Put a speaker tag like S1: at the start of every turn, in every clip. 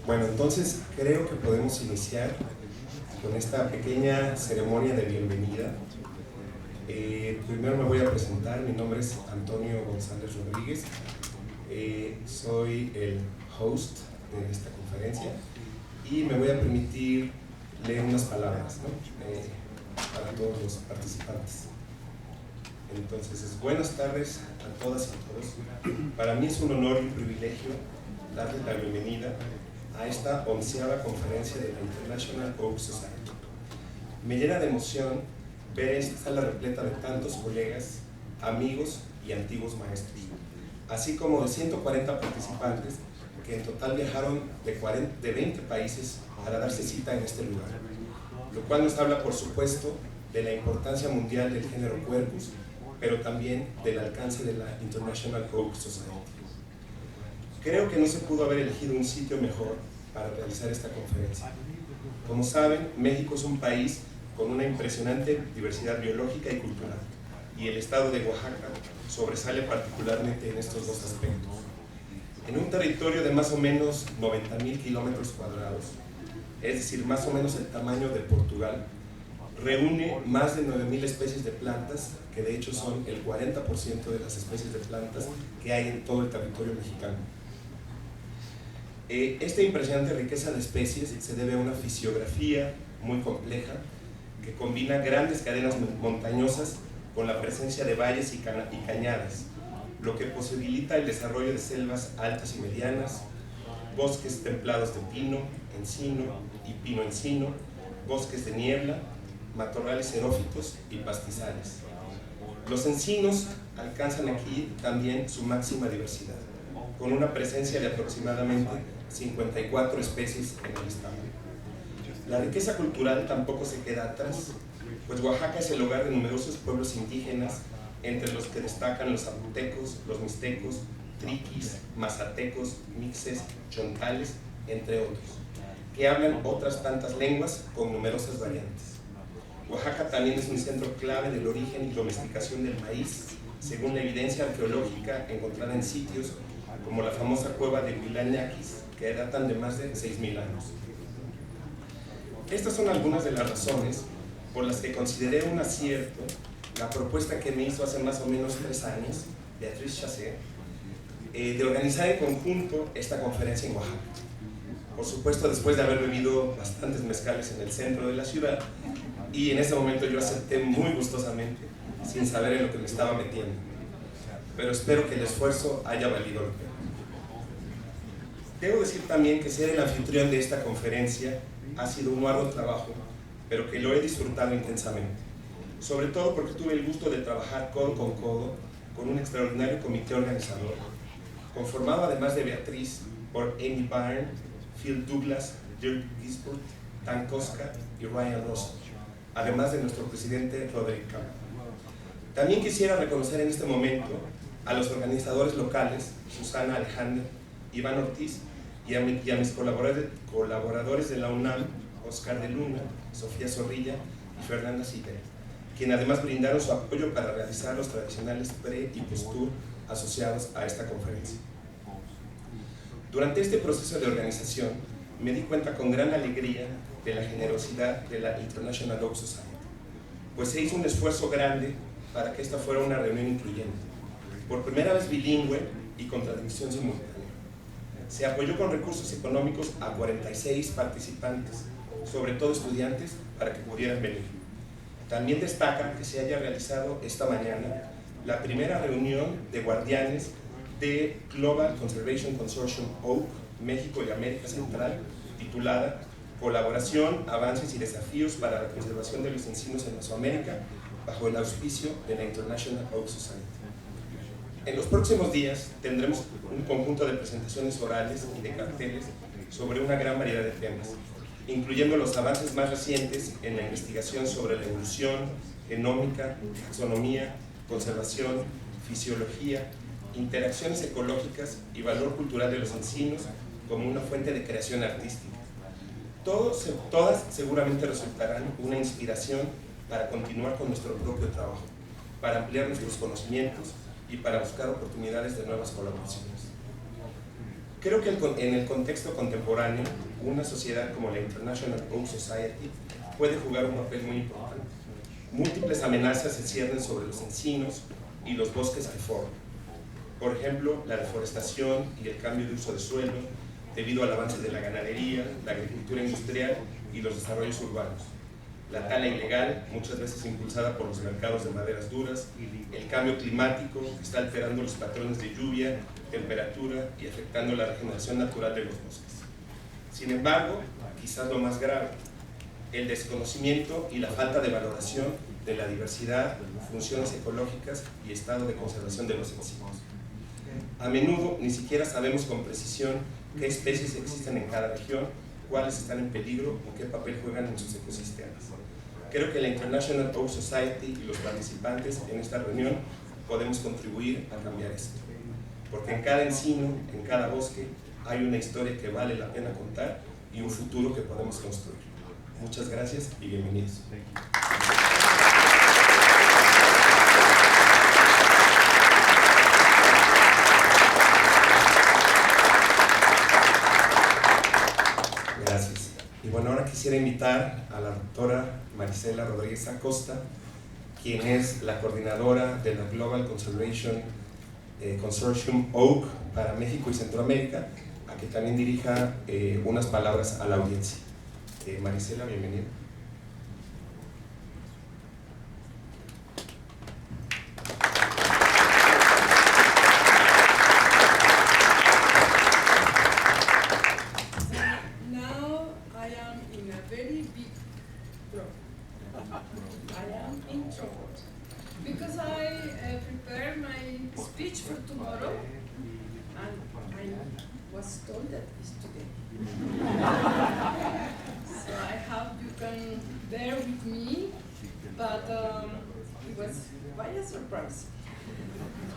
S1: Bueno, entonces creo que podemos iniciar con esta pequeña ceremonia de bienvenida. Primero me voy a presentar, mi nombre es Antonio González Rodríguez, soy el host de esta conferencia y me voy a permitir leer unas palabras, ¿no? Para todos los participantes. Entonces, buenas tardes a todas y a todos. Para mí es un honor y un privilegio darles la bienvenida a esta 11ª conferencia de la International Oak Society. Me llena de emoción ver esta sala repleta de tantos colegas, amigos y antiguos maestros, así como de 140 participantes que en total viajaron de 20 países para darse cita en este lugar, lo cual nos habla, por supuesto, de la importancia mundial del género Quercus, pero también del alcance de la International Oak Society. Creo que no se pudo haber elegido un sitio mejor para realizar esta conferencia. Como saben, México es un país con una impresionante diversidad biológica y cultural, y el estado de Oaxaca sobresale particularmente en estos dos aspectos. En un territorio de más o menos 90,000 kilómetros cuadrados, es decir, más o menos el tamaño de Portugal, reúne más de 9,000 especies de plantas, que de hecho son el 40% de las especies de plantas que hay en todo el territorio mexicano. Esta impresionante riqueza de especies se debe a una fisiografía muy compleja que combina grandes cadenas montañosas con la presencia de valles y cañadas, lo que posibilita el desarrollo de selvas altas y medianas, bosques templados de pino, encino y pino-encino, bosques de niebla, matorrales xerófitos y pastizales. Los encinos alcanzan aquí también su máxima diversidad, con una presencia de aproximadamente 54 especies en el estado. La riqueza cultural tampoco se queda atrás, pues Oaxaca es el hogar de numerosos pueblos indígenas, entre los que destacan los zapotecos, los mixtecos, triquis, mazatecos, mixes, chontales, entre otros, que hablan otras tantas lenguas con numerosas variantes. Oaxaca también es un centro clave del origen y domesticación del maíz, según la evidencia arqueológica encontrada en sitios como la famosa cueva de Huilañaquis, que datan de más de 6,000 años. Estas son algunas de las razones por las que consideré un acierto la propuesta que me hizo hace más o menos 3 años, Beatriz Chassé, de organizar en conjunto esta conferencia en Oaxaca. Por supuesto, después de haber bebido bastantes mezcales en el centro de la ciudad, y en ese momento yo acepté muy gustosamente, sin saber en lo que me estaba metiendo. Pero espero que el esfuerzo haya valido la pena. Debo decir también que ser el anfitrión de esta conferencia ha sido un arduo trabajo, pero que lo he disfrutado intensamente, sobre todo porque tuve el gusto de trabajar codo con codo con un extraordinario comité organizador, conformado además de Beatriz por Amy Byrne, Phil Douglas, Dirk Gisbert, Dan Koska y Ryan Ross, además de nuestro presidente Rodríguez. También quisiera reconocer en este momento a los organizadores locales, Susana Alejandra, Iván Ortiz, y a mis colaboradores de la UNAM, Oscar de Luna, Sofía Zorrilla y Fernanda Siller, quienes además brindaron su apoyo para realizar los tradicionales pre- y post-tour asociados a esta conferencia. Durante este proceso de organización, me di cuenta con gran alegría de la generosidad de la International Oak Society, pues se hizo un esfuerzo grande para que esta fuera una reunión incluyente, por primera vez bilingüe y con traducción simultánea. Se apoyó con recursos económicos a 46 participantes, sobre todo estudiantes, para que pudieran venir. También destaca que se haya realizado esta mañana la primera reunión de guardianes de Global Conservation Consortium Oak, México y América Central, titulada Colaboración, Avances y Desafíos para la Conservación de los Encinos en Mesoamérica, bajo el auspicio de la International Oak Society. En los próximos días tendremos un conjunto de presentaciones orales y de carteles sobre una gran variedad de temas, incluyendo los avances más recientes en la investigación sobre la evolución, genómica, taxonomía, conservación, fisiología, interacciones ecológicas y valor cultural de los encinos como una fuente de creación artística. Todas seguramente resultarán una inspiración para continuar con nuestro propio trabajo, para ampliar nuestros conocimientos y para buscar oportunidades de nuevas colaboraciones. Creo que en el contexto contemporáneo, una sociedad como la International Oak Society puede jugar un papel muy importante. Múltiples amenazas se ciernen sobre los encinos y los bosques que forman. Por ejemplo, la deforestación y el cambio de uso de suelo debido al avance de la ganadería, la agricultura industrial y los desarrollos urbanos. La tala ilegal, muchas veces impulsada por los mercados de maderas duras, el cambio climático que está alterando los patrones de lluvia, temperatura y afectando la regeneración natural de los bosques. Sin embargo, quizás lo más grave, el desconocimiento y la falta de valoración de la diversidad, funciones ecológicas y estado de conservación de los encinos. A menudo ni siquiera sabemos con precisión qué especies existen en cada región, cuáles están en peligro o qué papel juegan en sus ecosistemas. Creo que la International Oak Society y los participantes en esta reunión podemos contribuir a cambiar esto. Porque en cada encino, en cada bosque, hay una historia que vale la pena contar y un futuro que podemos construir. Muchas gracias y bienvenidos. Gracias. Y bueno, ahora quisiera invitar a la doctora Maricela Rodríguez Acosta, quien es la coordinadora de la Global Conservation Consortium Oak para México y Centroamérica, a que también dirija unas palabras a la audiencia. Maricela, bienvenida.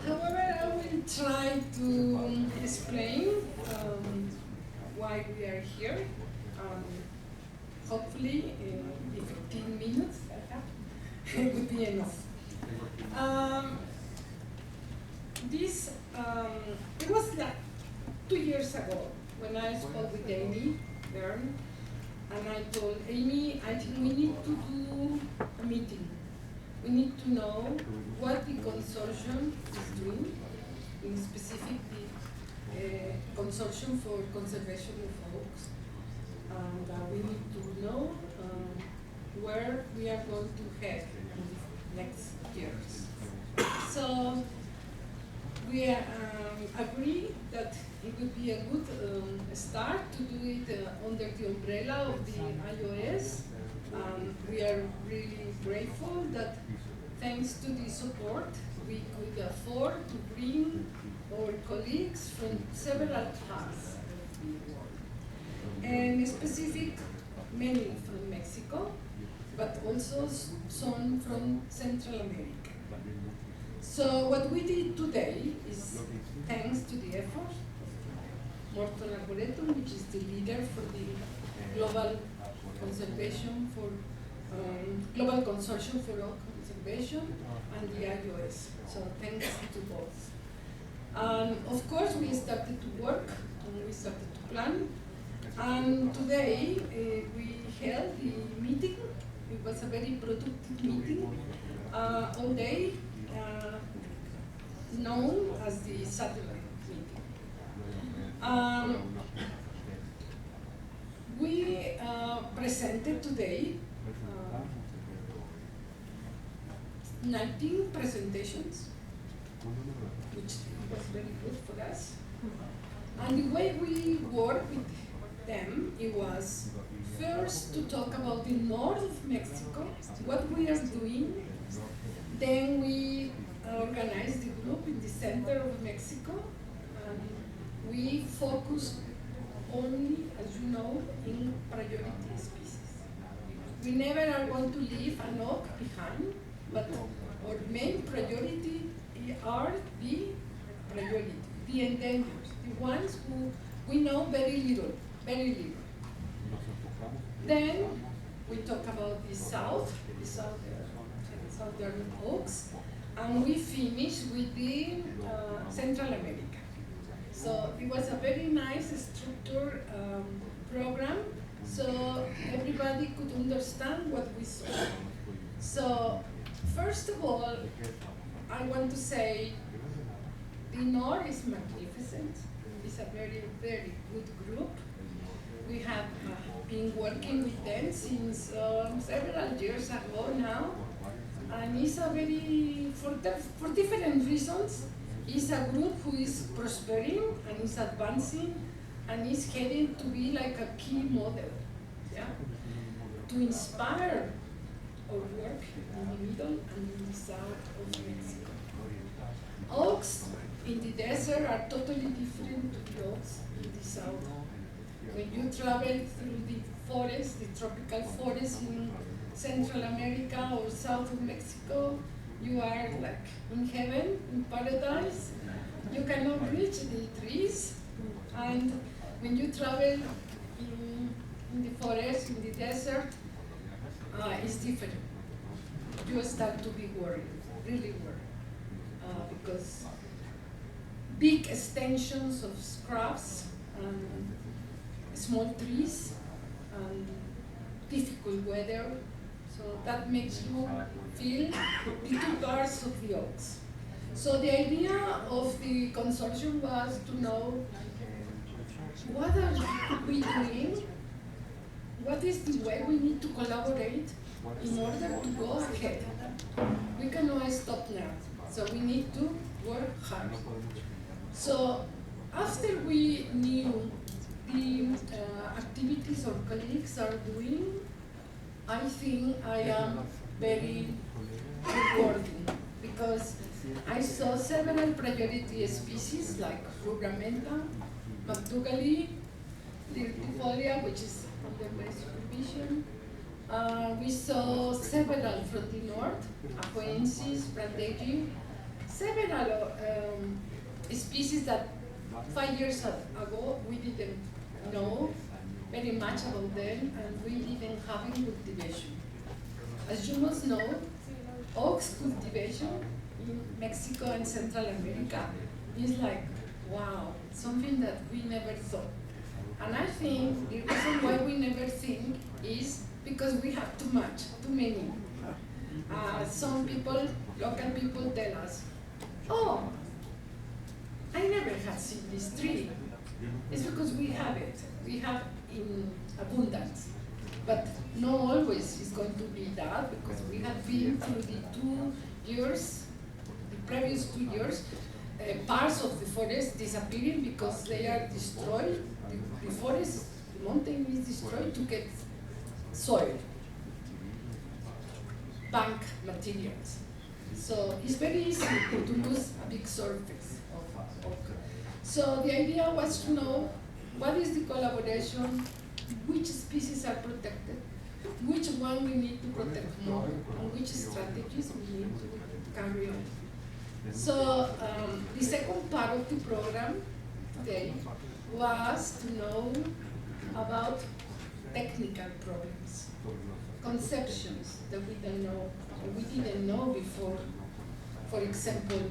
S2: However, I will try to explain why we are here. Hopefully, in 15 minutes, it would be enough. It was like 2 years ago when I spoke with Amy Byrne, and I told Amy, I think we need to do a meeting. We need to know what the consortium is doing, in specific the Consortium for Conservation of Oaks, and we need to know where we are going to head in the next years. So we agree that it would be a good start to do it under the umbrella of the iOS. We are really grateful that thanks to the support, we could afford to bring our colleagues from several parts of the world. And specific, many from Mexico, but also some from Central America. So what we did today is, thanks to the effort of Morton Arboretum, which is the leader for the Global Consortium for Oak Conservation, and the iOS. So thanks to both. Of course, we started to work and we started to plan. And today we held the meeting. It was a very productive meeting all day, known as the satellite meeting. We presented today 19 presentations, which was very good for us. And the way we worked with them, it was first to talk about the north of Mexico, what we are doing. Then we organized the group in the center of Mexico, and we focused only, as you know, in priority species. We never are going to leave an oak behind, but our main priority are the priority, the endangered, the ones who we know very little. Then we talk about the southern oaks, and we finish with the Central America. So it was a very nice structured program, so everybody could understand what we saw. So first of all, I want to say the North is magnificent. It's a very, very good group. We have been working with them since several years ago now, and it's a very, for different reasons, it's a group who is prospering and is advancing and is heading to be like a key model, yeah, to inspire our work in the middle and in the south of Mexico. Oaks in the desert are totally different to the oaks in the south. When you travel through the forest, the tropical forest in Central America or south of Mexico, you are like in heaven, in paradise. You cannot reach the trees. And when you travel in the forest, in the desert, it's different. You start to be worried, really worried, because big extensions of scrubs and small trees and difficult weather, so that makes you feel the two parts of the oaks. So the idea of the consortium was to know what are we doing, what is the way we need to collaborate in order to go ahead. We cannot stop now, so we need to work hard. So after we knew the activities our colleagues are doing, I think I am very rewarding because I saw several priority species like Rugramenta, McDougally, Lirtifolia, which is under my supervision. We saw several from the north, Ajoensis, Brandegi, several species that 5 years ago we didn't know very much about them and we didn't have in cultivation. As you must know, oaks cultivation in Mexico and Central America is like, wow, something that we never thought. And I think the reason why we never think is because we have too much, too many. Some people, local people tell us, oh, I never have seen this tree. It's because we have it. We have in abundance. But not always is going to be that because we have been through the 2 years, the previous 2 years, parts of the forest disappearing because they are destroyed. The forest, the mountain is destroyed to get soil, bank materials. So it's very easy to lose a big surface of oak. So the idea was to know what is the collaboration, which species are protected, which one we need to protect more, and which strategies we need to carry on. So the second part of the program today was to know about technical problems, conceptions that we don't know, or we didn't know before. For example,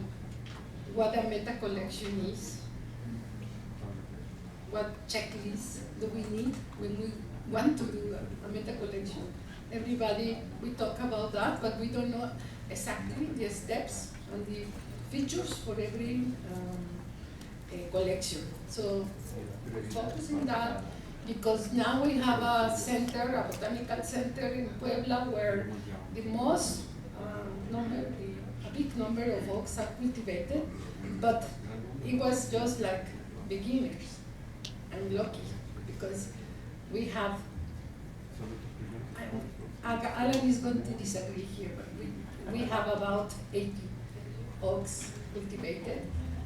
S2: what a meta collection is, what checklists do we need when we want to do a meta collection. Everybody, we talk about that, but we don't know exactly the steps and the features for every collection. So we focus on that because now we have a center, a botanical center in Puebla where the most a big number of oaks are cultivated, but it was just like beginners. I'm lucky because we have, Alan is going to disagree here, but we have about 80 oaks cultivated,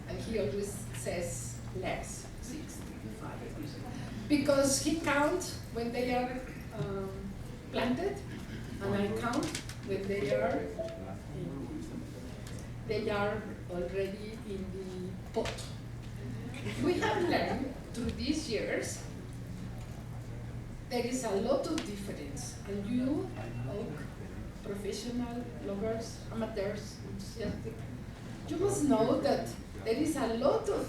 S2: and he always says less, 65. Because he counts when they are planted, and I count when they are already in the pot. We have learned through these years there is a lot of difference, and you, oak, professional, lovers, amateurs, enthusiastic, you must know that there is a lot of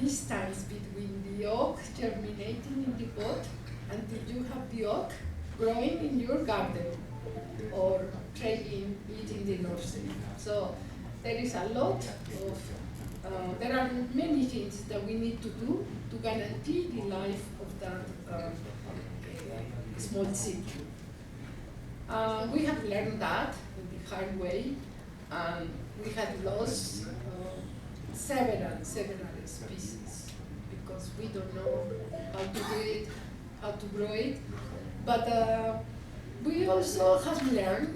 S2: distance between the oak germinating in the pot until you have the oak growing in your garden or trading it in the nursery. So there is a lot of, there are many things that we need to do to guarantee the life of that small seed. We have learned that in the hard way. We had lost several species because we don't know how to do it, how to grow it. But we also have learned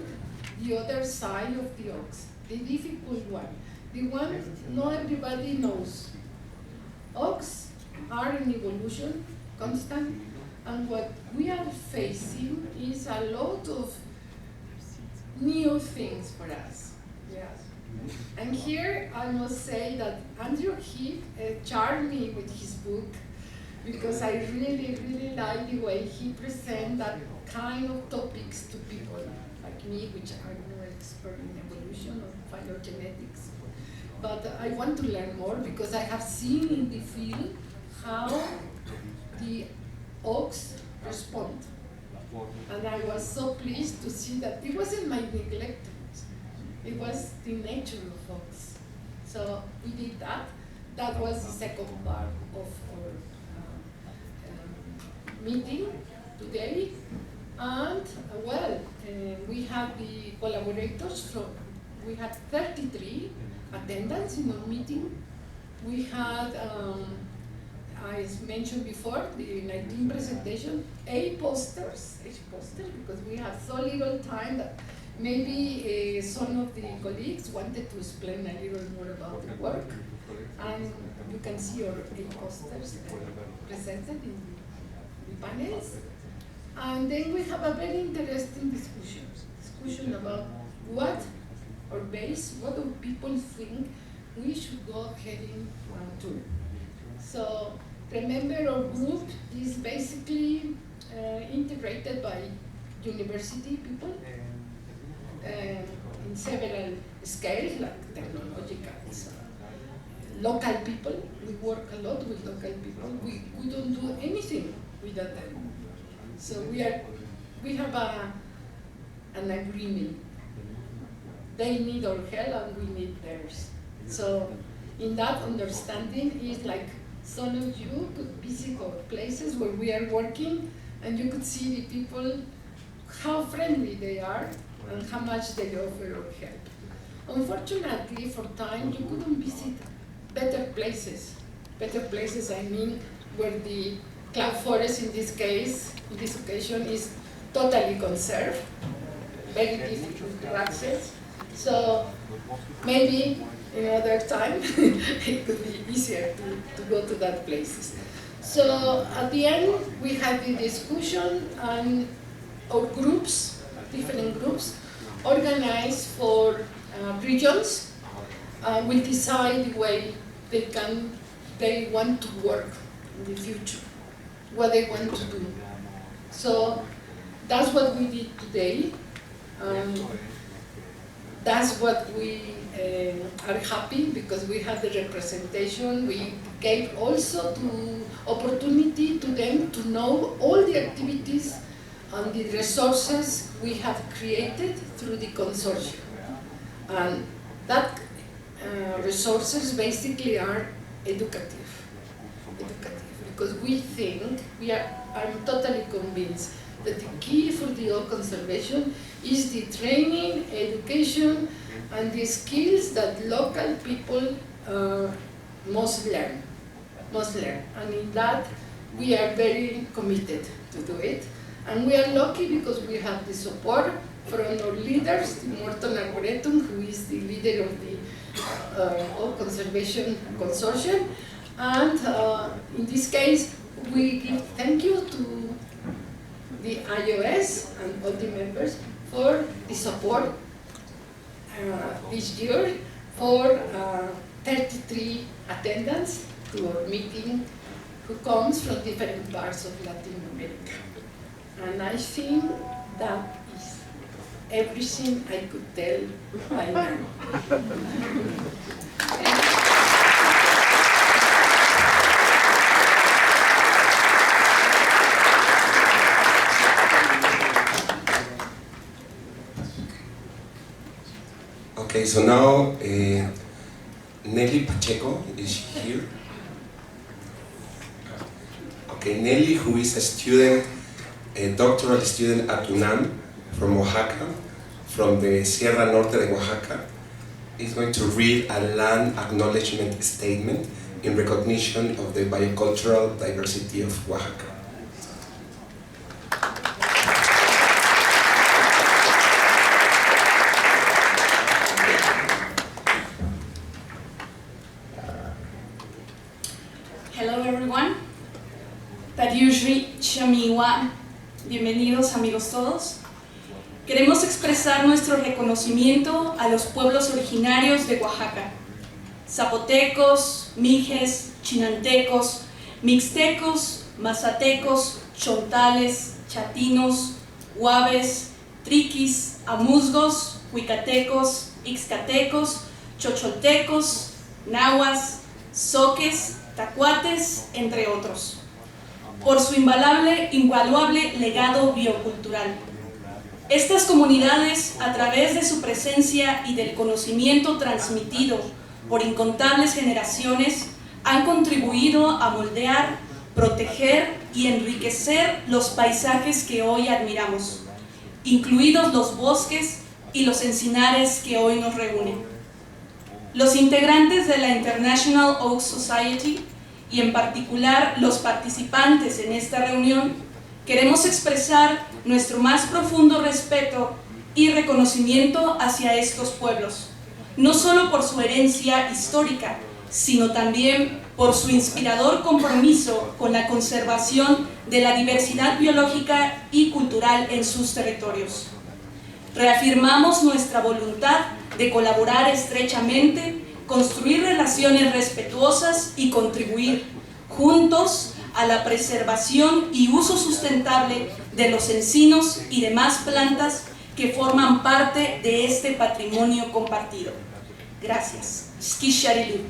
S2: the other side of the oaks, the difficult one, the one not everybody knows. Oaks are in evolution, constant, and what we are facing is a lot of new things for us. Yes. And here I must say that Andrew Heath charmed me with his book because I really, really like the way he presents that kind of topics to people like me, which are no expert in evolution or phylogenetics. But I want to learn more because I have seen in the field how the oaks respond. And I was so pleased to see that it wasn't my neglect, it was the nature of oaks. So we did that. That was the second part of our meeting today. And we had the collaborators from, we had 33 attendants in our meeting. We had, as mentioned before, the 19 presentation, 8 posters, because we had so little time that maybe some of the colleagues wanted to explain a little more about the work. And you can see our 8 posters presented in the panels. And then we have a very interesting discussion about what do people think we should go ahead and do. So remember, our group is basically integrated by university people in several scales, like technological, local people. We work a lot with local people. We don't do anything without them. So we have an agreement. They need our help and we need theirs. So in that understanding is like some of you could visit our places where we are working and you could see the people, how friendly they are and how much they offer our help. Unfortunately, for time, you couldn't visit better places. Better places, I mean, where the cloud forest in this case, in this occasion, is totally conserved, very difficult to access. So maybe another time it could be easier to go to that places. So at the end, we had the discussion and our groups, different groups, organized for regions, will decide the way they want to work in the future, what they want to do. So that's what we did today. That's what we are happy because we had the representation. We gave also the opportunity to them to know all the activities and the resources we have created through the consortium. And that resources basically are educative, because we think, I'm totally convinced that the key for the oak conservation is the training, education, and the skills that local people must learn. And in that, we are very committed to do it. And we are lucky because we have the support from our leaders, the Morton Arboretum, who is the leader of the Oak Conservation Consortium. And in this case, we give thank you to the iOS and all the members for the support this year, for 33 attendants to our meeting who comes from different parts of Latin America. And I think that is everything I could tell by now.
S1: Okay, so now Nelly Pacheco is here. Okay, Nelly, who is a student, a doctoral student at UNAM from Oaxaca, from the Sierra Norte de Oaxaca, is going to read a land acknowledgement statement in recognition of the biocultural diversity of Oaxaca.
S3: Hello everyone. Tariushri Chamiwa. Bienvenidos amigos todos. Queremos expresar nuestro reconocimiento a los pueblos originarios de Oaxaca. Zapotecos, mijes, chinantecos, mixtecos, mazatecos, chontales, chatinos, huaves, triquis, amuzgos, huicatecos, ixcatecos, chocholtecos, nahuas, zoques, tacuates, entre otros, por su invaluable legado biocultural. Estas comunidades, a través de su presencia y del conocimiento transmitido por incontables generaciones, han contribuido a moldear, proteger y enriquecer los paisajes que hoy admiramos, incluidos los bosques y los encinares que hoy nos reúnen. Los integrantes de la International Oak Society, y en particular los participantes en esta reunión, queremos expresar nuestro más profundo respeto y reconocimiento hacia estos pueblos, no solo por su herencia histórica, sino también por su inspirador compromiso con la conservación de la diversidad biológica y cultural en sus territorios. Reafirmamos nuestra voluntad de colaborar estrechamente, construir relaciones respetuosas y contribuir juntos a la preservación y uso sustentable de los encinos y demás plantas que forman parte de este patrimonio compartido. Gracias. Skisharilu.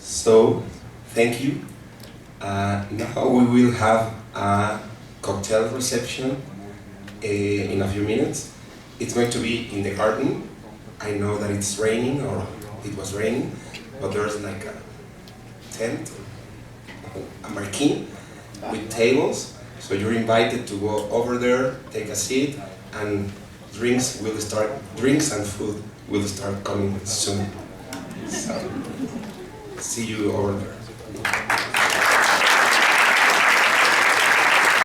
S1: So, thank you. Now we will have a cocktail reception in a few minutes. It's going to be in the garden. I know that it's raining, or it was raining, but there's like a tent, a marquee with tables. So you're invited to go over there, take a seat, and drinks and food will start coming soon. So, see you over there.